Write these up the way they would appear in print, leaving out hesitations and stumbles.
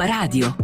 Radio.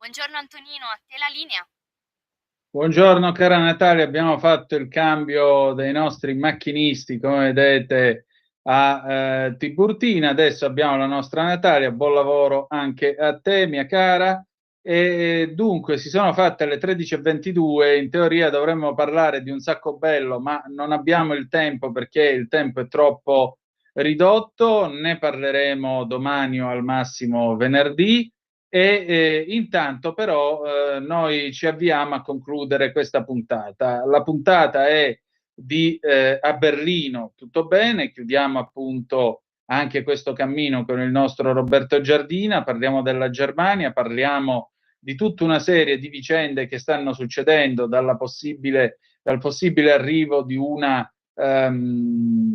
Buongiorno Antonino, a te la linea. Buongiorno cara Natalia, abbiamo fatto il cambio dei nostri macchinisti, come vedete, a Tiburtina. Adesso abbiamo la nostra Natalia, buon lavoro anche a te mia cara. E dunque si sono fatte le 13:22, in teoria dovremmo parlare di un sacco bello, ma non abbiamo il tempo perché il tempo è troppo ridotto. Ne parleremo domani o al massimo venerdì. Intanto però noi ci avviamo a concludere questa puntata. La puntata è di A Berlino, tutto bene, chiudiamo appunto anche questo cammino con il nostro Roberto Giardina, parliamo della Germania, parliamo di tutta una serie di vicende che stanno succedendo dal possibile arrivo di una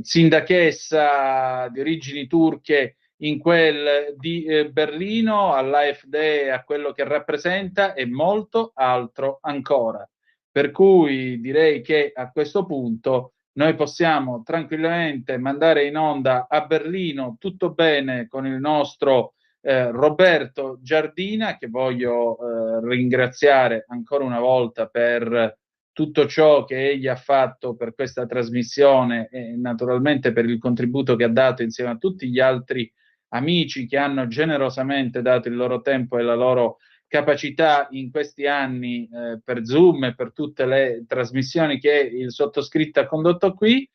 sindachessa di origini turche in quel di Berlino, all'AfD, a quello che rappresenta e molto altro ancora. Per cui direi che a questo punto noi possiamo tranquillamente mandare in onda A Berlino, tutto bene, con il nostro Roberto Giardina, che voglio ringraziare ancora una volta per tutto ciò che egli ha fatto per questa trasmissione e naturalmente per il contributo che ha dato insieme a tutti gli altri amici che hanno generosamente dato il loro tempo e la loro capacità in questi anni per Zoom e per tutte le trasmissioni che il sottoscritto ha condotto qui.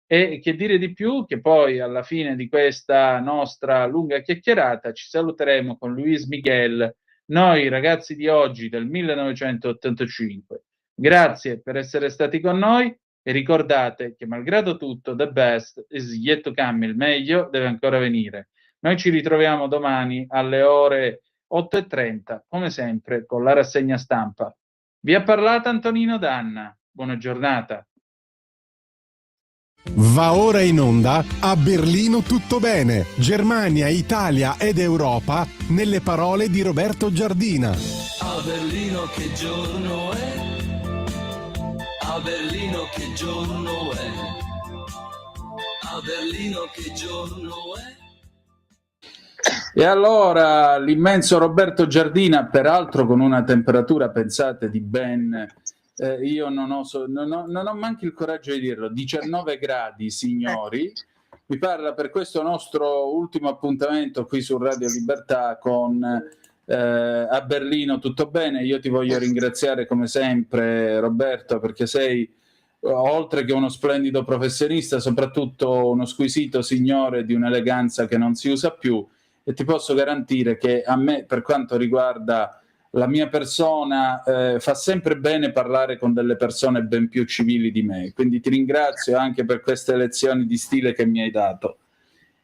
E che dire di più, che poi alla fine di questa nostra lunga chiacchierata ci saluteremo con Luis Miguel, noi ragazzi di oggi del 1985. Grazie per essere stati con noi e ricordate che malgrado tutto the best is yet to come, il meglio deve ancora venire. Noi ci ritroviamo domani alle ore 8:30, come sempre, con la rassegna stampa. Vi ha parlato Antonino Danna. Buona giornata. Va ora in onda A Berlino tutto bene, Germania, Italia ed Europa nelle parole di Roberto Giardina. A Berlino che giorno è? A Berlino che giorno è? A Berlino che giorno è? E allora l'immenso Roberto Giardina, peraltro con una temperatura, pensate, di ben... io non ho manco il coraggio di dirlo, 19 gradi, signori, vi parla per questo nostro ultimo appuntamento qui su Radio Libertà con A Berlino tutto bene. Io ti voglio ringraziare come sempre, Roberto, perché sei, oltre che uno splendido professionista, soprattutto uno squisito signore di un'eleganza che non si usa più, e ti posso garantire che a me, per quanto riguarda la mia persona, fa sempre bene parlare con delle persone ben più civili di me, quindi ti ringrazio anche per queste lezioni di stile che mi hai dato.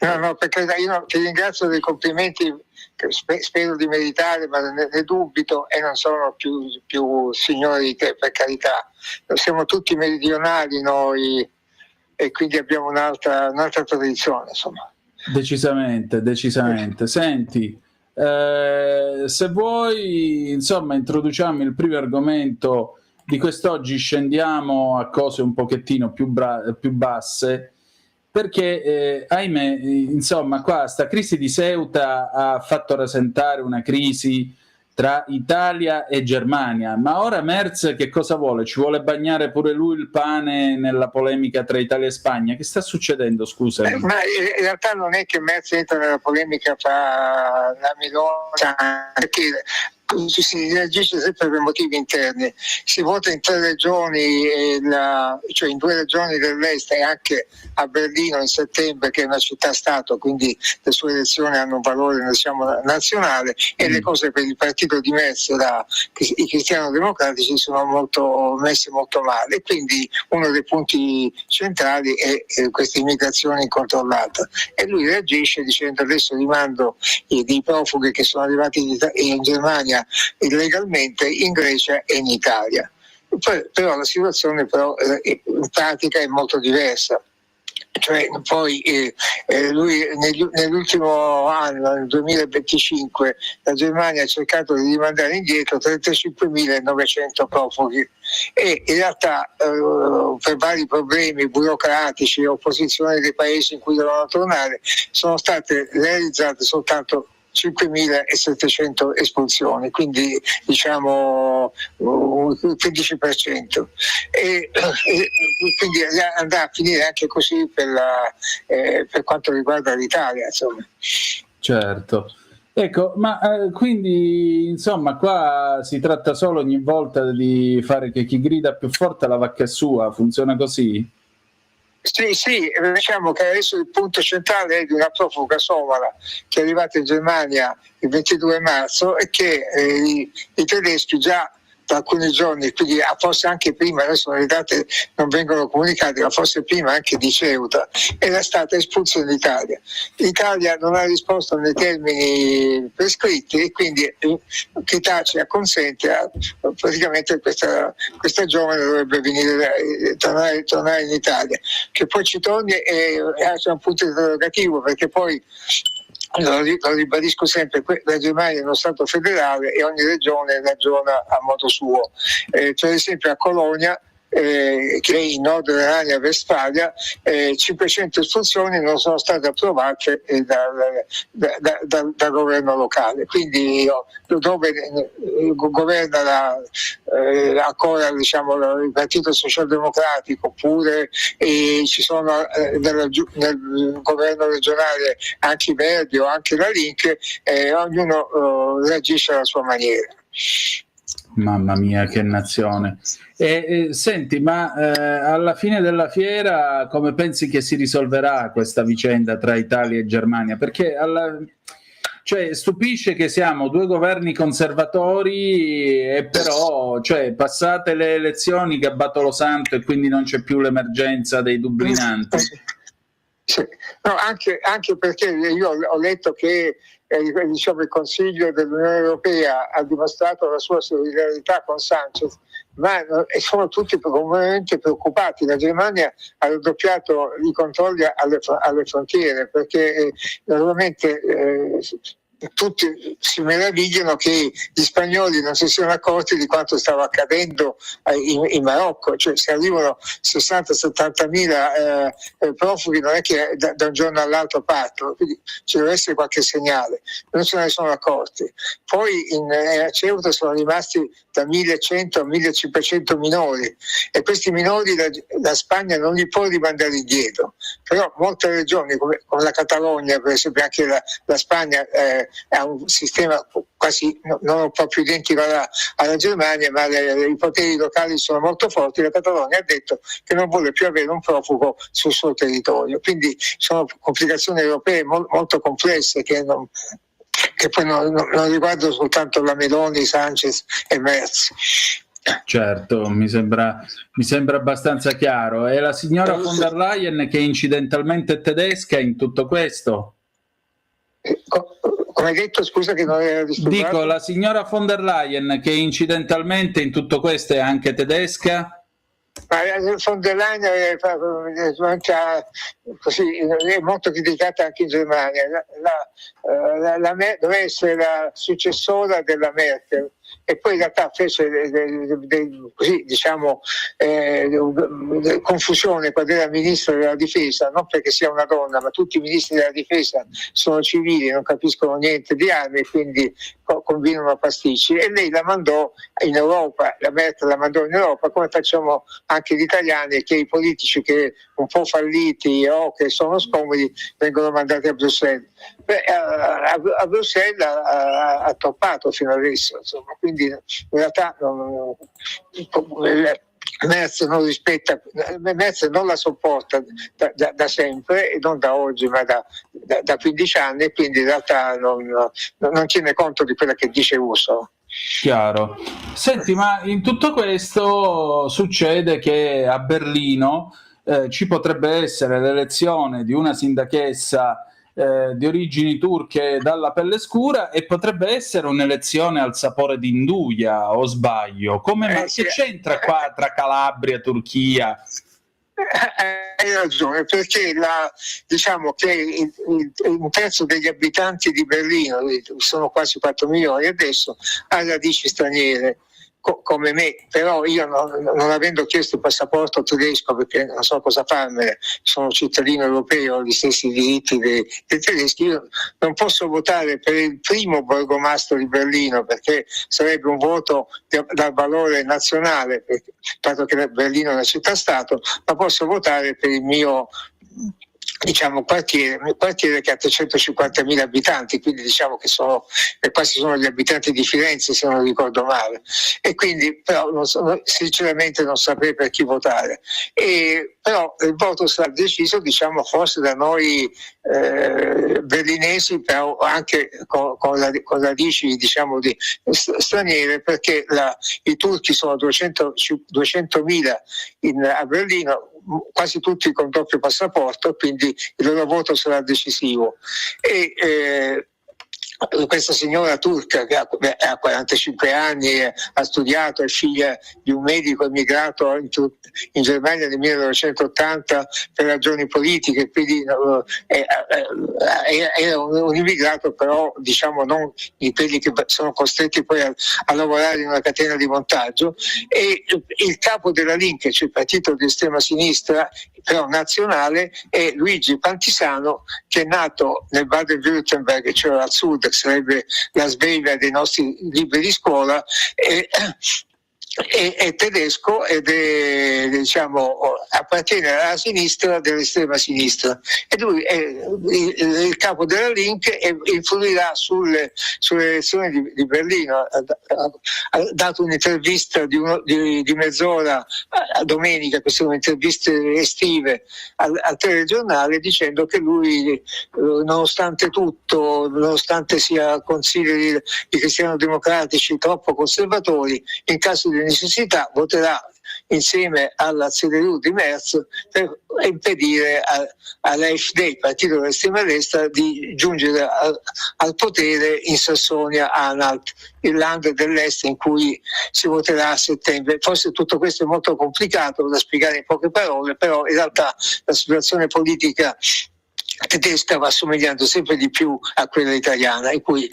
No, perché io ti ringrazio dei complimenti che spero di meritare, ma ne dubito, e non sono più signori di te, per carità. Siamo tutti meridionali noi, e quindi abbiamo un'altra tradizione, insomma. Decisamente. Senti, se vuoi, insomma, introduciamo il primo argomento di quest'oggi, scendiamo a cose un pochettino più basse, perché ahimè, insomma, qua sta crisi di Ceuta ha fatto rasentare una crisi tra Italia e Germania, ma ora Merz che cosa vuole? Ci vuole bagnare pure lui il pane nella polemica tra Italia e Spagna? Che sta succedendo, scusa? Ma in realtà non è che Merz entra nella polemica tra la Meloni, perché si reagisce sempre per motivi interni. Si vota in 3 regioni, cioè in 2 regioni dell'est e anche a Berlino in settembre, che è una città-stato, quindi le sue elezioni hanno un valore, diciamo, nazionale, e le cose per il partito di Merz, i cristiano-democratici, sono messe molto male. E quindi uno dei punti centrali è questa immigrazione incontrollata. E lui reagisce dicendo: adesso rimando dei profughi che sono arrivati in Germania illegalmente, in Grecia e in Italia. Però la situazione in pratica è molto diversa. Cioè, poi lui nell'ultimo anno, nel 2025, la Germania ha cercato di rimandare indietro 35.900 profughi, e in realtà per vari problemi burocratici, opposizione dei paesi in cui dovevano tornare, sono state realizzate soltanto 5.700 espulsioni, quindi diciamo il 15%, e quindi andrà a finire anche così per quanto riguarda l'Italia, insomma. Certo. Ecco, ma quindi insomma qua si tratta solo ogni volta di fare che chi grida più forte la vacca è sua, funziona così? Sì, diciamo che adesso il punto centrale è di una profuga somala che è arrivata in Germania il 22 marzo e che i tedeschi già da alcuni giorni, quindi forse anche prima, adesso le date non vengono comunicate, ma forse prima anche di Ceuta, era stata espulsa in Italia. L'Italia non ha risposto nei termini prescritti, e quindi chi tace acconsente praticamente questa giovane dovrebbe tornare in Italia. Che poi ci torni è un punto interrogativo, perché poi lo ribadisco sempre, la Germania è uno Stato federale e ogni regione ragiona a modo suo. Per esempio a Colonia, che è in Nord Rhenaria-Westfalia, 500 espulsioni non sono state approvate dal governo locale, quindi dove governa ancora, diciamo, il Partito Socialdemocratico, oppure ci sono nel governo regionale anche i Verdi o anche la Link, ognuno reagisce alla sua maniera. Mamma mia, che nazione. Senti, ma alla fine della fiera come pensi che si risolverà questa vicenda tra Italia e Germania? Perché cioè, stupisce che siamo 2 governi conservatori e però, cioè, passate le elezioni, Gabbato lo santo, e quindi non c'è più l'emergenza dei dublinanti. Sì. No, anche perché io ho letto che diciamo, il Consiglio dell'Unione Europea ha dimostrato la sua solidarietà con Sanchez, ma sono tutti comunemente preoccupati. La Germania ha raddoppiato i controlli alle frontiere, perché naturalmente tutti si meravigliano che gli spagnoli non si siano accorti di quanto stava accadendo in Marocco. Cioè, se arrivano 60-70 mila profughi, non è che da un giorno all'altro partono, quindi ci deve essere qualche segnale, non se ne sono accorti. Poi a Ceuta sono rimasti da 1.100 a 1.500 minori, e questi minori la Spagna non li può rimandare indietro, però molte regioni come la Catalogna, per esempio, anche la Spagna ha un sistema quasi non proprio identico alla Germania, ma i poteri locali sono molto forti. La Catalogna ha detto che non vuole più avere un profugo sul suo territorio, quindi sono complicazioni europee molto complesse che poi non riguardano soltanto la Meloni, Sanchez e Merz. Certo, mi sembra abbastanza chiaro. È la signora von der Leyen che incidentalmente è tedesca in tutto questo? Come hai detto, scusa che non era disturbato. Dico, la signora von der Leyen che incidentalmente in tutto questo è anche tedesca? Ma von der Leyen così, è molto criticata anche in Germania. Doveva essere la successora della Merkel, e poi in realtà fece così, diciamo, confusione quando era ministro della difesa, non perché sia una donna, ma tutti i ministri della difesa sono civili, non capiscono niente di armi, e quindi combinano pasticci, e lei la mandò in Europa, la Merkel la mandò in Europa, come facciamo anche gli italiani, che i politici che un po' falliti o che sono scomodi vengono mandati a Bruxelles. A Bruxelles ha toppato fino adesso, insomma, quindi in realtà Merz non rispetta, Merz non la sopporta da sempre, e non da oggi, ma da 15 anni, e quindi in realtà non tiene conto di quella che dice Ursula. Chiaro. Senti, ma in tutto questo succede che a Berlino ci potrebbe essere l'elezione di una sindachessa di origini turche dalla pelle scura, e potrebbe essere un'elezione al sapore di Induja, o sbaglio? Che c'entra qua tra Calabria e Turchia? Hai ragione, perché diciamo che un terzo degli abitanti di Berlino, sono quasi 4 milioni adesso, ha radici straniere, come me, però io non avendo chiesto il passaporto tedesco, perché non so cosa farmene, sono cittadino europeo, ho gli stessi diritti dei tedeschi, io non posso votare per il primo borgomastro di Berlino, perché sarebbe un voto dal valore nazionale, dato che Berlino è una città-stato, ma posso votare per il mio, diciamo, quartiere che ha 350.000 abitanti, quindi diciamo che quasi sono gli abitanti di Firenze, se non ricordo male, e quindi però sinceramente non saprei per chi votare, però il voto sarà deciso, diciamo, forse da noi berlinesi, però anche con radici, diciamo, straniere, perché i turchi sono 200.000 a Berlino, quasi tutti con doppio passaporto, quindi il loro voto sarà decisivo. E questa signora turca che ha 45 anni, ha studiato, è figlia di un medico emigrato in Germania nel 1980 per ragioni politiche, quindi era un immigrato, però diciamo non di quelli che sono costretti poi a lavorare in una catena di montaggio, e il capo della Linke, cioè il partito di estrema sinistra però nazionale, è Luigi Pantisano, che è nato nel Baden-Württemberg, cioè al sud, che sarebbe la sveglia dei nostri libri di scuola, è tedesco ed è, diciamo, appartiene alla sinistra dell'estrema sinistra, e lui è il capo della Link e influirà sulle elezioni di Berlino. Ha dato un'intervista di mezz'ora a domenica, queste sono interviste estive al telegiornale, dicendo che lui, nonostante tutto, nonostante consideri i cristiano-democratici troppo conservatori, in caso di necessità voterà insieme alla CDU di Merz per impedire all'AfD, il partito dell'estrema destra, di giungere al potere in Sassonia-Anhalt, il land dell'est in cui si voterà a settembre. Forse tutto questo è molto complicato da spiegare in poche parole, però in realtà la situazione politica tedesca va assomigliando sempre di più a quella italiana, in cui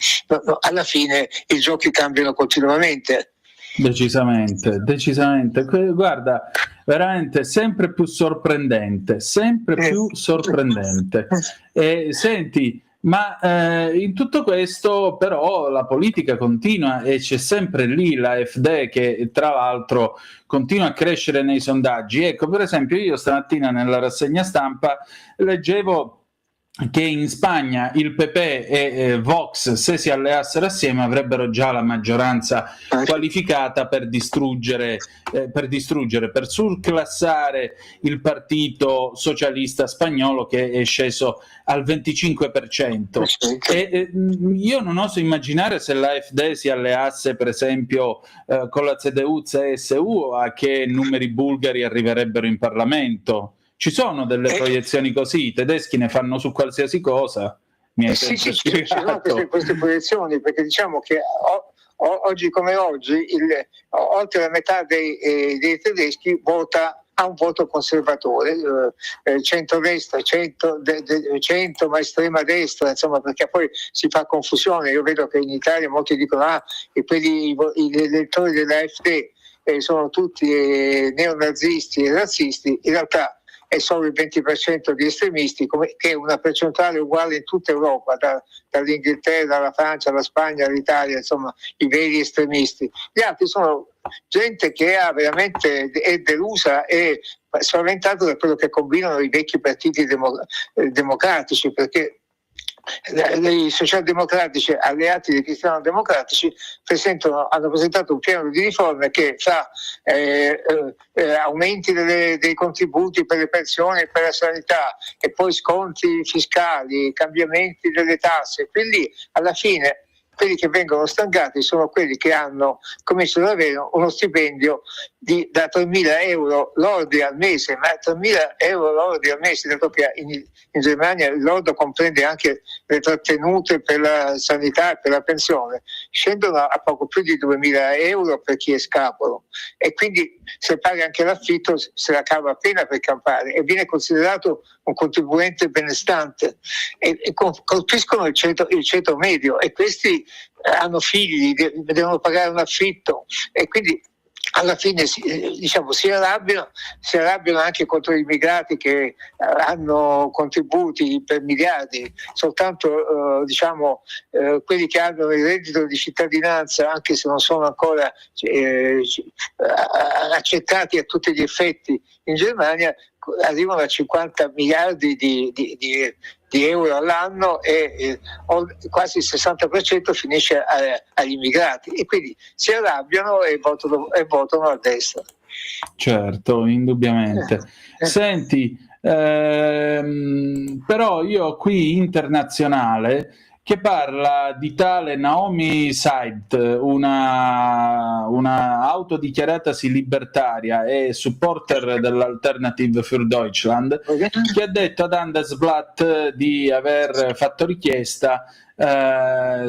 alla fine i giochi cambiano continuamente. Decisamente. Guarda, veramente sempre più sorprendente. Senti, ma in tutto questo però la politica continua, e c'è sempre lì l'AfD che tra l'altro continua a crescere nei sondaggi. Ecco, per esempio, io stamattina nella rassegna stampa leggevo che in Spagna il PP e Vox, se si alleassero assieme, avrebbero già la maggioranza qualificata per distruggere, per surclassare il partito socialista spagnolo, che è sceso al 25%. E io non oso immaginare se l'AfD si alleasse per esempio con la CDU-CSU a che numeri bulgari arriverebbero in Parlamento. Ci sono delle proiezioni così, i tedeschi ne fanno su qualsiasi cosa. Mi hai sì, ci sono queste proiezioni, perché diciamo che oggi come oggi oltre la metà dei tedeschi ha un voto conservatore, centrodestra, centro ma estrema destra, insomma, perché poi si fa confusione. Io vedo che in Italia molti dicono gli elettori dell'AfD sono tutti neonazisti e razzisti. In realtà è solo il 20% di estremisti, che è una percentuale uguale in tutta Europa, dall'Inghilterra alla Francia, alla Spagna, all'Italia, insomma, i veri estremisti. Gli altri sono gente che è delusa e spaventata da quello che combinano i vecchi partiti democratici, perché i socialdemocratici alleati dei cristiano-democratici hanno presentato un piano di riforme che fra aumenti dei contributi per le pensioni e per la sanità e poi sconti fiscali, cambiamenti delle tasse, quindi alla fine quelli che vengono stangati sono quelli che cominciano ad avere uno stipendio da 3.000 euro lordi al mese, ma 3.000 euro lordi al mese, dato che in Germania il lordo comprende anche le trattenute per la sanità e per la pensione, scendono a poco più di 2.000 euro per chi è scapolo, e quindi se paga anche l'affitto se la cava appena per campare e viene considerato un contribuente benestante, e colpiscono il ceto medio, e questi hanno figli, devono pagare un affitto, e quindi alla fine si arrabbiano anche contro gli immigrati che hanno contributi per miliardi. Soltanto quelli che hanno il reddito di cittadinanza, anche se non sono ancora accettati a tutti gli effetti in Germania, arrivano a 50 miliardi di euro all'anno, e quasi il 60% finisce agli immigrati, e quindi si arrabbiano e votano a destra. Certo, indubbiamente. Senti, però io qui Internazionale che parla di tale Naomi Seibt, una autodichiaratasi libertaria e supporter dell'Alternative für Deutschland, che ha detto ad Handelsblatt di aver fatto richiesta,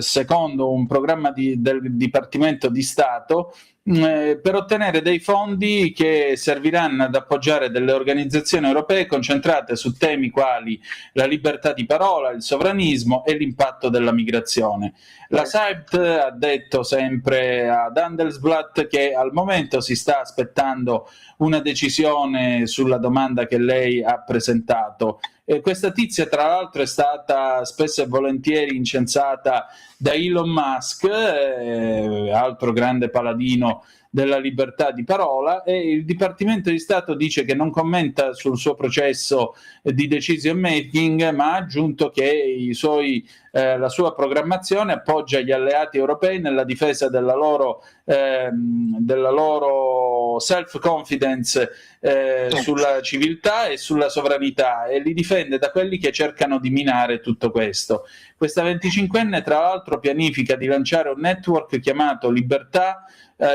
secondo un programma del Dipartimento di Stato, per ottenere dei fondi che serviranno ad appoggiare delle organizzazioni europee concentrate su temi quali la libertà di parola, il sovranismo e l'impatto della migrazione. La Seibt ha detto sempre ad Handelsblatt che al momento si sta aspettando una decisione sulla domanda che lei ha presentato. Questa tizia, tra l'altro, è stata spesso e volentieri incensata da Elon Musk, altro grande paladino della libertà di parola, e il Dipartimento di Stato dice che non commenta sul suo processo di decision making, ma ha aggiunto che la sua programmazione appoggia gli alleati europei nella difesa della loro self-confidence sulla civiltà e sulla sovranità, e li difende da quelli che cercano di minare tutto questo. Questa 25enne, tra l'altro, pianifica di lanciare un network chiamato Libertà,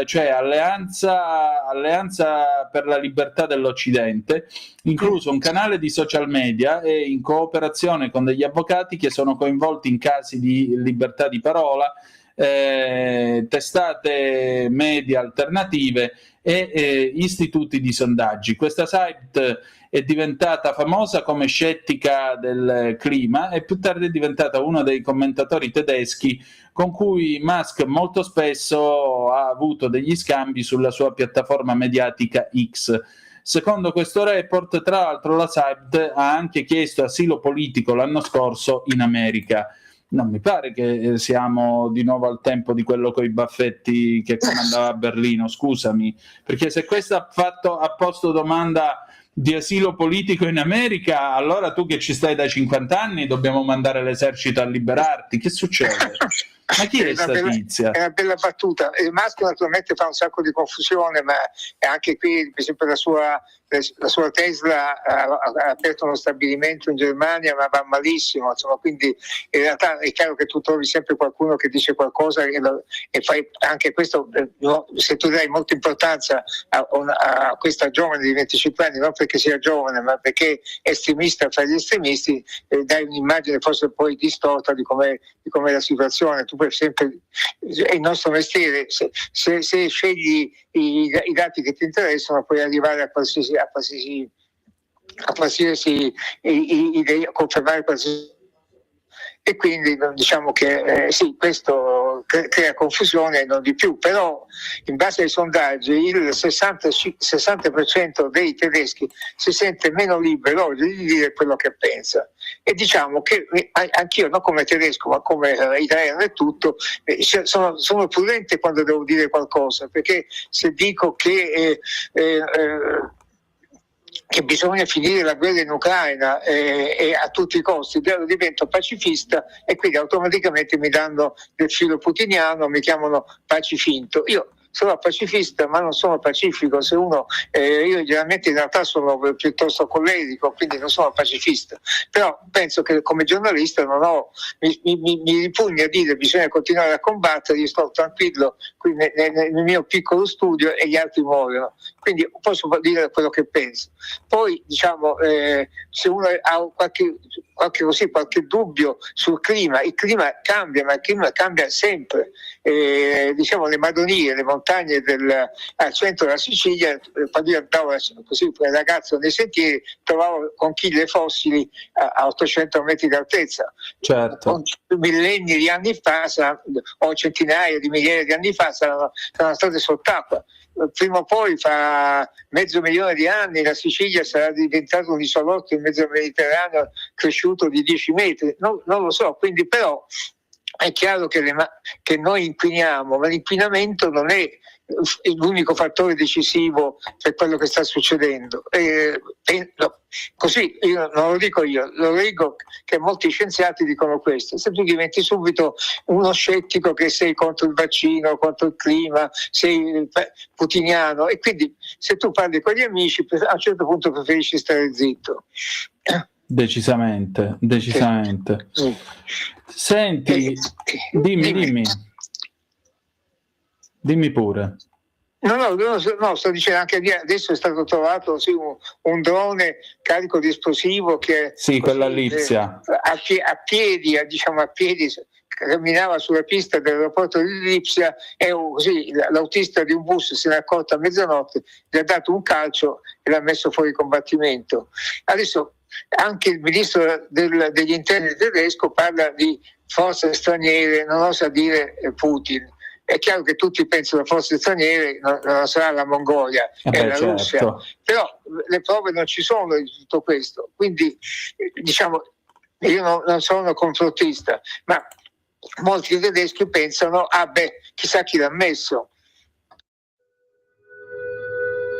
cioè alleanza per la libertà dell'Occidente, incluso un canale di social media, e in cooperazione con degli avvocati che sono coinvolti in casi di libertà di parola, testate media alternative e istituti di sondaggi. Questa site è diventata famosa come scettica del clima, e più tardi è diventata uno dei commentatori tedeschi con cui Musk molto spesso ha avuto degli scambi sulla sua piattaforma mediatica X. Secondo questo report, tra l'altro, la Seibt ha anche chiesto asilo politico l'anno scorso in America. Non mi pare che siamo di nuovo al tempo di quello coi baffetti che comandava a Berlino, scusami, perché se questo ha posto domanda di asilo politico in America, allora tu che ci stai da 50 anni dobbiamo mandare l'esercito a liberarti. Che succede? Ma chi è sta tizia? È una bella battuta. Il maschio naturalmente fa un sacco di confusione, ma anche qui, per esempio, la sua Tesla ha aperto uno stabilimento in Germania, ma va malissimo, insomma, quindi in realtà è chiaro che tu trovi sempre qualcuno che dice qualcosa e fai anche questo. Se tu dai molta importanza a questa giovane di 25 anni, non perché sia giovane, ma perché è estremista fra gli estremisti, dai un'immagine forse poi distorta di com'è la situazione. Tu puoi sempre, è il nostro mestiere, se scegli i dati che ti interessano puoi arrivare a qualsiasi idea, a confermare qualsiasi. E quindi diciamo che sì, questo crea confusione e non di più, però in base ai sondaggi il 60% dei tedeschi si sente meno libero oggi di dire quello che pensa, e diciamo che anch'io, non come tedesco ma come italiano e tutto, sono prudente quando devo dire qualcosa, perché se dico che bisogna finire la guerra in Ucraina e a tutti i costi, divento pacifista e quindi automaticamente mi danno del filo putiniano, mi chiamano pacifinto. Io sono pacifista ma non sono pacifico. Se io generalmente in realtà sono piuttosto collerico, quindi non sono pacifista, però penso che come giornalista mi ripugna a dire bisogna continuare a combattere. Io sto tranquillo qui nel mio piccolo studio e gli altri muoiono, quindi posso dire quello che penso. Poi diciamo se uno ha qualche dubbio sul clima, il clima cambia, ma il clima cambia sempre. Diciamo le Madonie, le montagne al centro della Sicilia, quando io andavo così come ragazzo nei sentieri, trovavo conchiglie fossili a 800 metri d'altezza. Certo. Millenni di anni fa o centinaia di migliaia di anni fa saranno state sott'acqua. Prima o poi, fra 500.000 di anni, la Sicilia sarà diventato un isolotto in mezzo al Mediterraneo cresciuto di 10 metri, non lo so. Quindi però è chiaro che noi inquiniamo, ma l'inquinamento non è l'unico fattore decisivo per quello che sta succedendo. Così non lo dico io, lo leggo che molti scienziati dicono questo. Se tu diventi subito uno scettico che sei contro il vaccino, contro il clima, sei putiniano, e quindi se tu parli con gli amici a un certo punto preferisci stare zitto. Decisamente. Sì. Senti, dimmi pure. No, sto dicendo anche adesso è stato trovato un drone carico di esplosivo che quella Lipsia a piedi camminava sulla pista dell'aeroporto di Lipsia e così l'autista di un bus se n'è accorto a mezzanotte, gli ha dato un calcio e l'ha messo fuori combattimento. Adesso anche il ministro degli interni tedesco parla di forze straniere, non osa dire Putin. È chiaro che tutti pensano a forze straniere, non sarà la Mongolia, è la Russia, certo. Però le prove non ci sono di tutto questo, quindi diciamo io non sono complottista, ma molti tedeschi pensano chissà chi l'ha messo.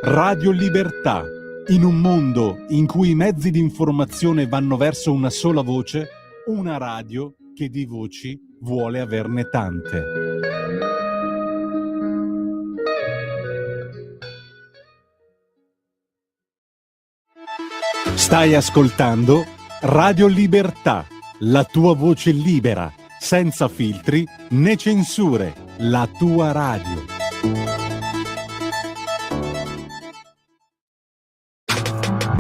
Radio Libertà. In un mondo in cui i mezzi di informazione vanno verso una sola voce, una radio che di voci vuole averne tante. Stai ascoltando Radio Libertà, la tua voce libera, senza filtri né censure, la tua radio.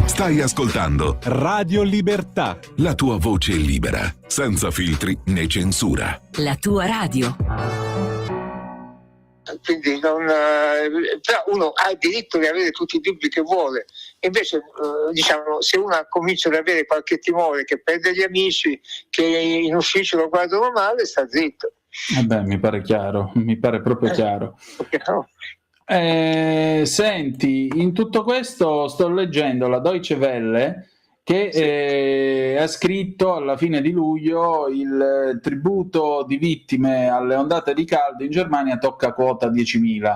Stai ascoltando Radio Libertà, la tua voce libera, senza filtri né censura. La tua radio. Quindi però uno ha il diritto di avere tutti i dubbi che vuole. Invece diciamo, se uno comincia ad avere qualche timore che perde gli amici, che in ufficio lo guardano male, sta zitto. Mi pare chiaro, mi pare proprio chiaro. No. Senti, in tutto questo sto leggendo la Deutsche Welle che ha scritto alla fine di luglio il tributo di vittime alle ondate di caldo in Germania tocca quota 10.000.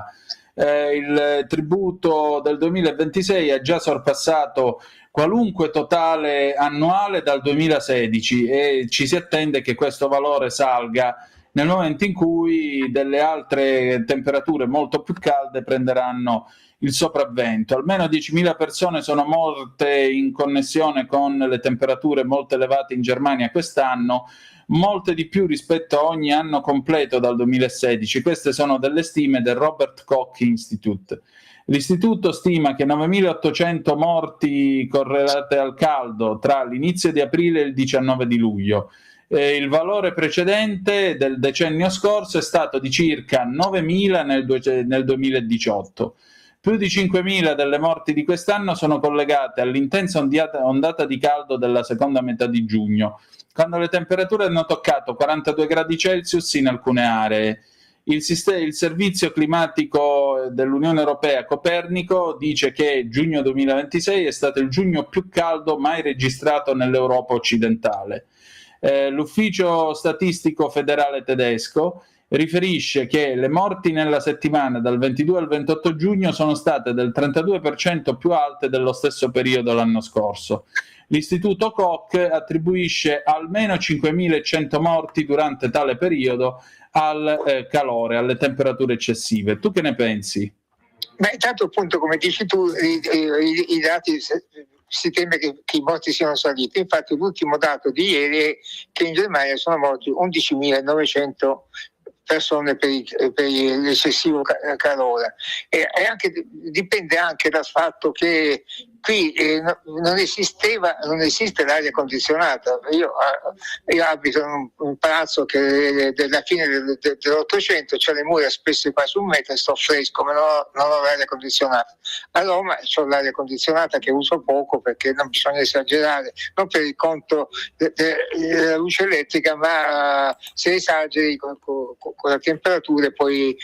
Il tributo del 2026 ha già sorpassato qualunque totale annuale dal 2016 e ci si attende che questo valore salga nel momento in cui delle altre temperature molto più calde prenderanno il sopravvento. Almeno 10.000 persone sono morte in connessione con le temperature molto elevate in Germania quest'anno, molte di più rispetto a ogni anno completo dal 2016. Queste sono delle stime del Robert Koch Institute. L'istituto stima che 9.800 morti correlate al caldo tra l'inizio di aprile e il 19 di luglio. Il valore precedente del decennio scorso è stato di circa 9.000 nel 2018. Più di 5.000 delle morti di quest'anno sono collegate all'intensa ondata di caldo della seconda metà di giugno, quando le temperature hanno toccato 42 gradi Celsius in alcune aree. Il servizio climatico dell'Unione Europea Copernico dice che giugno 2026 è stato il giugno più caldo mai registrato nell'Europa occidentale. L'ufficio statistico federale tedesco riferisce che le morti nella settimana dal 22 al 28 giugno sono state del 32% più alte dello stesso periodo l'anno scorso. L'istituto Koch attribuisce almeno 5.100 morti durante tale periodo al calore, alle temperature eccessive. Tu che ne pensi? Beh, tanto appunto, come dici tu, i dati si teme che i morti siano saliti. Infatti l'ultimo dato di ieri è che in Germania sono morti 11.900 persone per l'eccessivo calore. E anche, dipende anche dal fatto che qui non esiste l'aria condizionata. Io abito in un palazzo che della fine dell'Ottocento, c'è le mura spesse quasi un metro e sto fresco, ma non ho l'aria condizionata. A Roma ho l'aria condizionata che uso poco perché non bisogna esagerare, non per il conto della luce elettrica, ma se esageri con la temperatura poi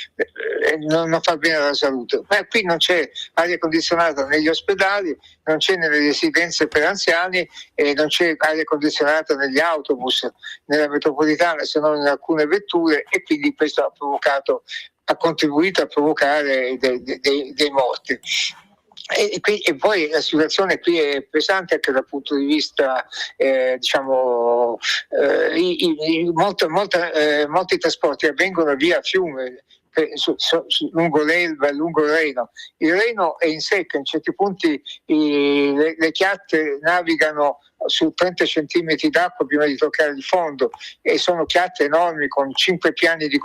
non fa bene alla salute. Ma qui non c'è aria condizionata negli ospedali, non c'è nelle residenze per anziani e non c'è aria condizionata negli autobus, nella metropolitana, se non in alcune vetture, e quindi questo ha contribuito a provocare dei morti. E poi la situazione qui è pesante anche dal punto di vista, molti trasporti avvengono via fiume, lungo l'Elba e lungo il Reno. Il Reno è in secca, in certi punti le chiatte navigano su 30 centimetri d'acqua prima di toccare il fondo, e sono chiatte enormi con 5 piani di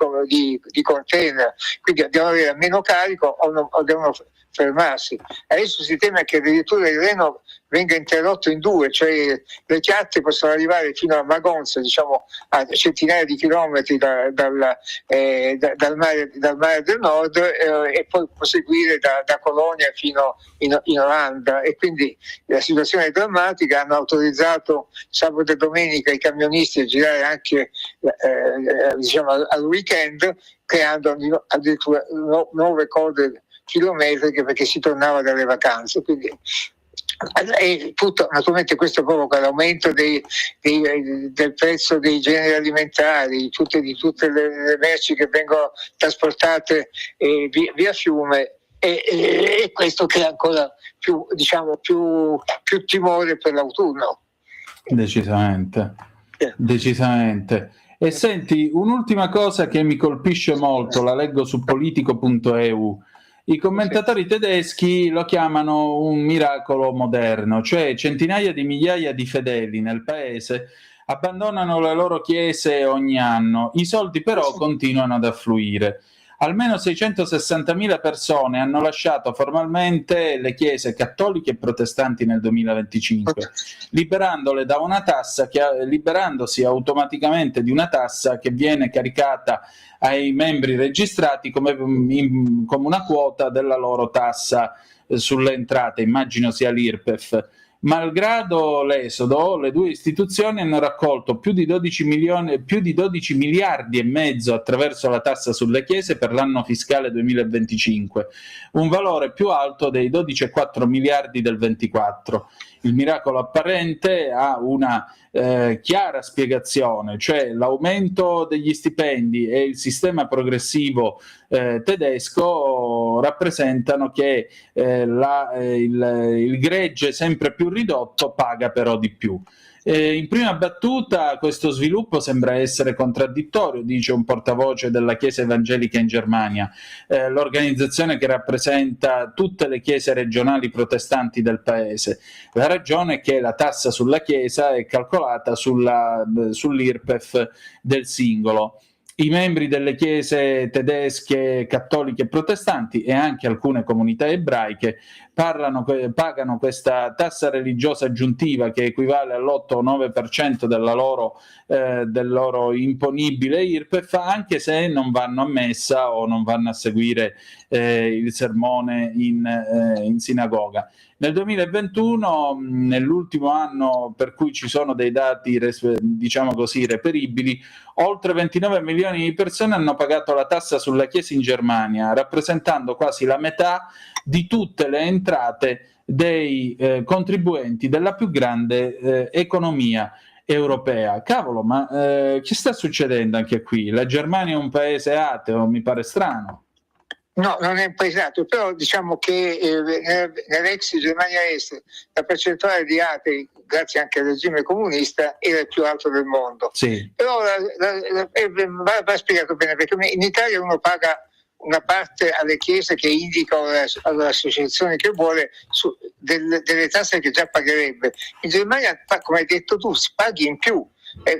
container, quindi devono avere meno carico o devono fermarsi. Adesso si teme che addirittura il Reno venga interrotto in due, cioè le chiatte possono arrivare fino a Magonza, diciamo a centinaia di chilometri dal mare del nord, e poi proseguire da Colonia fino in Olanda, e quindi la situazione è drammatica. Hanno autorizzato sabato e domenica i camionisti a girare anche al weekend, creando addirittura nuove code chilometriche perché si tornava dalle vacanze. Quindi, e tutto, naturalmente questo provoca l'aumento del prezzo dei generi alimentari, di tutte le merci che vengono trasportate via fiume, e questo crea ancora più timore per l'autunno. Decisamente. E senti, un'ultima cosa che mi colpisce molto, la leggo su politico.eu. I commentatori tedeschi lo chiamano un miracolo moderno, cioè centinaia di migliaia di fedeli nel paese abbandonano le loro chiese ogni anno, i soldi però continuano ad affluire. Almeno 660.000 persone hanno lasciato formalmente le chiese cattoliche e protestanti nel 2025, liberandosi automaticamente di una tassa che viene caricata ai membri registrati come una quota della loro tassa sulle entrate, immagino sia l'IRPEF. Malgrado l'esodo, le due istituzioni hanno raccolto più di 12 miliardi e mezzo attraverso la tassa sulle chiese per l'anno fiscale 2025, un valore più alto dei 12,4 miliardi del 24. Il miracolo apparente ha una chiara spiegazione, cioè l'aumento degli stipendi e il sistema progressivo tedesco rappresentano che il gregge sempre più ridotto paga però di più. In prima battuta questo sviluppo sembra essere contraddittorio, dice un portavoce della Chiesa Evangelica in Germania, l'organizzazione che rappresenta tutte le chiese regionali protestanti del paese. La ragione è che la tassa sulla Chiesa è calcolata sull'IRPEF del singolo. I membri delle chiese tedesche, cattoliche e protestanti e anche alcune comunità ebraiche pagano questa tassa religiosa aggiuntiva che equivale all'8 o 9% del loro imponibile IRPEF, anche se non vanno a messa o non vanno a seguire il sermone in sinagoga. Nel 2021, nell'ultimo anno per cui ci sono dei dati, diciamo così, reperibili, oltre 29 milioni di persone hanno pagato la tassa sulla Chiesa in Germania, rappresentando quasi la metà di tutte le entrate dei contribuenti della più grande economia europea. Cavolo, ma che sta succedendo anche qui? La Germania è un paese ateo, mi pare strano. No, non è un paese ateo, però diciamo che nell'ex Germania Est la percentuale di atei, grazie anche al regime comunista, era il più alto del mondo. Sì. Però va spiegato bene, perché in Italia uno paga una parte alle chiese che indica all'associazione che vuole delle tasse che già pagherebbe. In Germania, come hai detto tu, si paghi in più.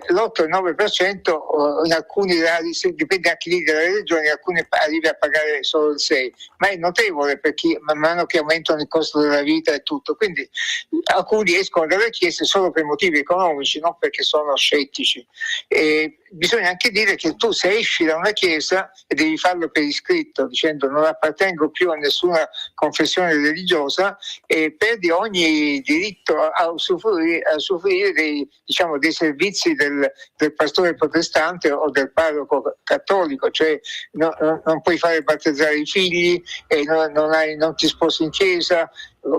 L'8 e il 9% in alcuni rari, dipende anche lì dalle regioni, in alcuni arrivi a pagare solo il 6%, ma è notevole perché man mano che aumentano il costo della vita e tutto, quindi alcuni escono dalle chiese solo per motivi economici, non perché sono scettici. Bisogna anche dire che tu se esci da una chiesa e devi farlo per iscritto, dicendo non appartengo più a nessuna confessione religiosa, e perdi ogni diritto a usufruire dei servizi del pastore protestante o del parroco cattolico, cioè non puoi fare battezzare i figli, non ti sposi in chiesa,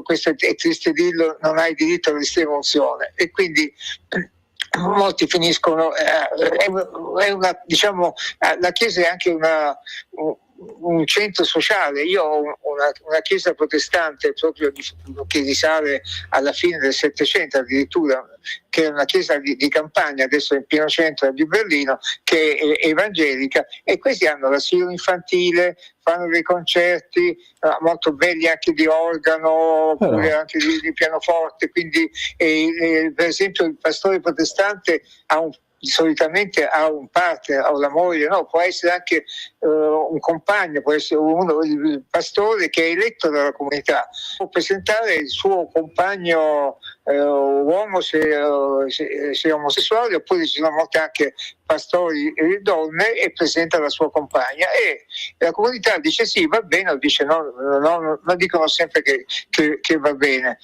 questo è triste dirlo, non hai diritto all'estrema unzione, e quindi molti finiscono, la Chiesa è anche un centro sociale. Io ho una chiesa protestante proprio che risale alla fine del Settecento addirittura, che è una chiesa di campagna, adesso è in pieno centro di Berlino, che è evangelica, e questi hanno l'asilo infantile, fanno dei concerti molto belli anche di organo, oppure anche di pianoforte, quindi per esempio il pastore protestante solitamente ha un partner, ha una moglie, no, può essere anche un compagno, può essere il pastore che è eletto dalla comunità, può presentare il suo compagno uomo se è omosessuale, oppure ci sono molti anche pastori donne, e presenta la sua compagna, e la comunità dice sì, va bene, o dice no, ma dicono sempre che va bene.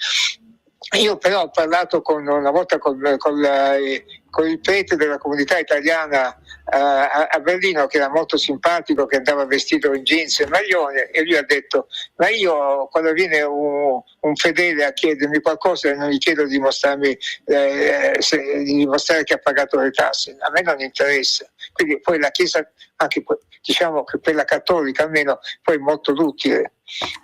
Io però ho parlato una volta con il prete della comunità italiana a Berlino, che era molto simpatico, che andava vestito in jeans e maglione, e lui ha detto: ma io quando viene un fedele a chiedermi qualcosa non gli chiedo di dimostrare che ha pagato le tasse, a me non interessa. Quindi poi la Chiesa, anche diciamo che quella cattolica almeno, poi è molto utile.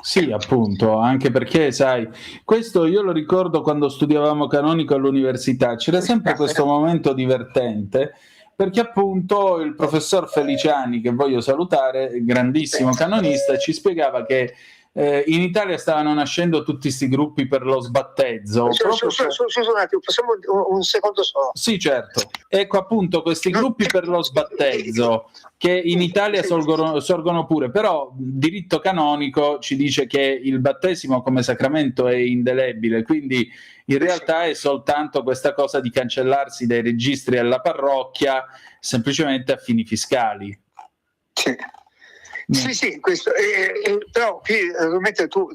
Sì, appunto, anche perché sai, questo io lo ricordo quando studiavamo canonico all'università, c'era sempre questo momento divertente, perché appunto il professor Feliciani, che voglio salutare, grandissimo canonista, ci spiegava che in Italia stavano nascendo tutti questi gruppi per lo sbattezzo. Scusa un attimo, possiamo un secondo solo? Sì, certo. Ecco appunto questi gruppi per lo sbattezzo che in Italia sorgono pure, però diritto canonico ci dice che il battesimo come sacramento è indelebile, quindi in realtà è soltanto questa cosa di cancellarsi dai registri alla parrocchia semplicemente a fini fiscali. Sì, questo, però qui ovviamente tu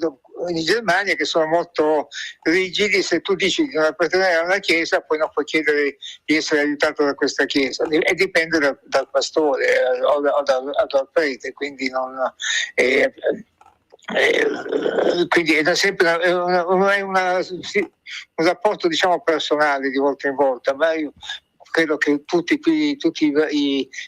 in Germania, che sono molto rigidi, se tu dici di non appartenere a una chiesa poi non puoi chiedere di essere aiutato da questa chiesa, e dipende dal pastore o dal prete, quindi quindi è sempre un rapporto, diciamo, personale di volta in volta, ma io credo che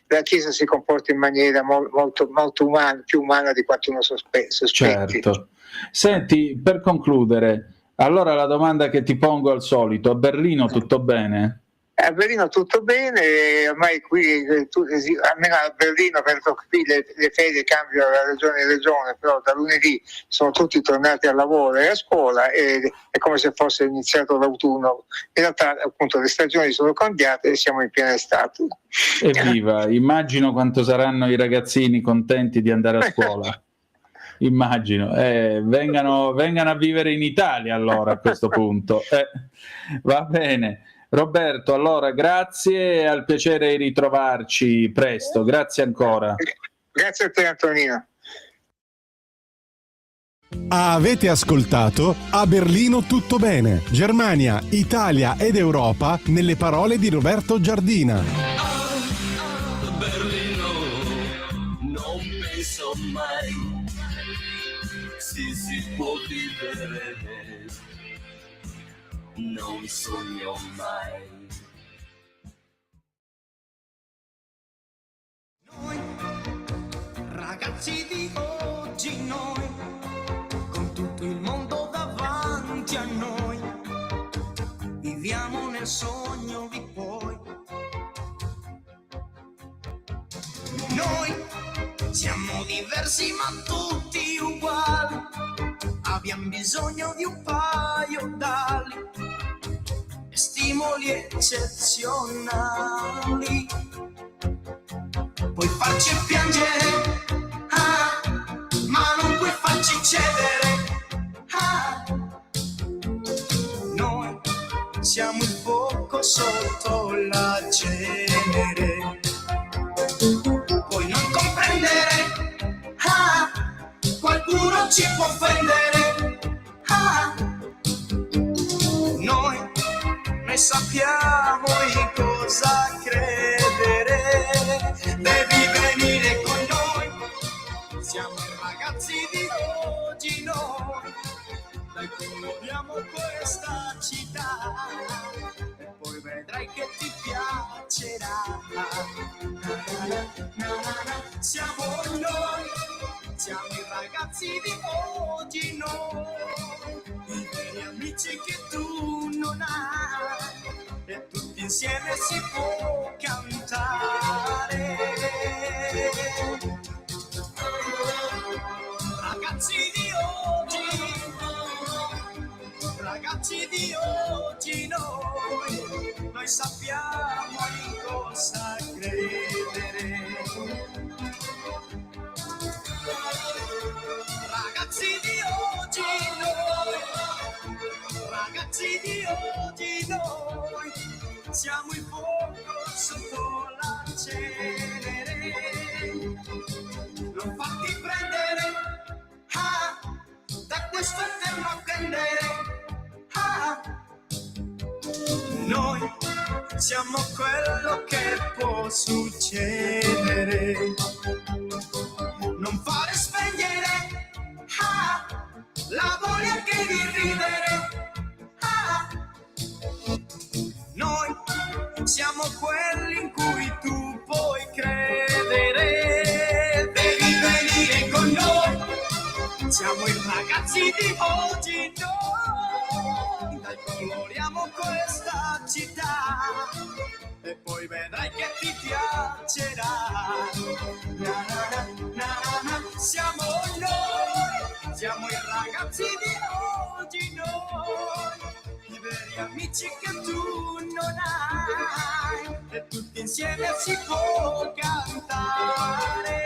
la Chiesa si comporti in maniera molto umana, più umana di quanto uno sospetti. Certo. Senti, per concludere, allora la domanda che ti pongo al solito: a Berlino tutto bene? A Berlino tutto bene, ormai qui, almeno a Berlino, perché qui le ferie cambiano da regione in regione, però da lunedì sono tutti tornati al lavoro e a scuola, e è come se fosse iniziato l'autunno. In realtà appunto le stagioni sono cambiate e siamo in piena estate. Evviva, immagino quanto saranno i ragazzini contenti di andare a scuola. Immagino, vengano a vivere in Italia allora a questo punto. Va bene. Roberto, allora grazie e al piacere di ritrovarci presto, grazie ancora. Grazie a te Antonino. Avete ascoltato A Berlino tutto bene, Germania, Italia ed Europa nelle parole di Roberto Giardina. A Berlino non penso mai si può vivere. Non sogno mai. Noi, ragazzi di oggi, noi, con tutto il mondo davanti a noi, viviamo nel sogno di poi. Noi siamo diversi ma tutti uguali, abbiamo bisogno di un paio d'ali e stimoli eccezionali. Puoi farci piangere, ma non puoi farci cedere. Noi siamo il fuoco sotto la cenere. Puoi non comprendere, qualcuno ci può offendere. Noi sappiamo in cosa credere. Devi venire con noi, siamo i ragazzi di oggi, noi dai coloriamo questa città e poi vedrai che ti piacerà. Siamo noi, siamo i ragazzi di oggi, noi i veri amici che tu non hai, e tutti insieme si può cantare. Ragazzi di oggi, noi sappiamo in cosa credere. Ragazzi di oggi, noi siamo il fuoco sotto la cenere. Non farti prendere da questo eterno appendere. Noi siamo quello che può succedere. Non fare spegnere la voglia che di ridere. Noi siamo quelli in cui tu puoi credere. Devi venire con noi, siamo i ragazzi di oggi, noi dai coloriamo questa città e poi vedrai che ti piacerà. Siamo noi, siamo i ragazzi di oggi, noi i veri amici che tu non hai, e tutti insieme si può cantare.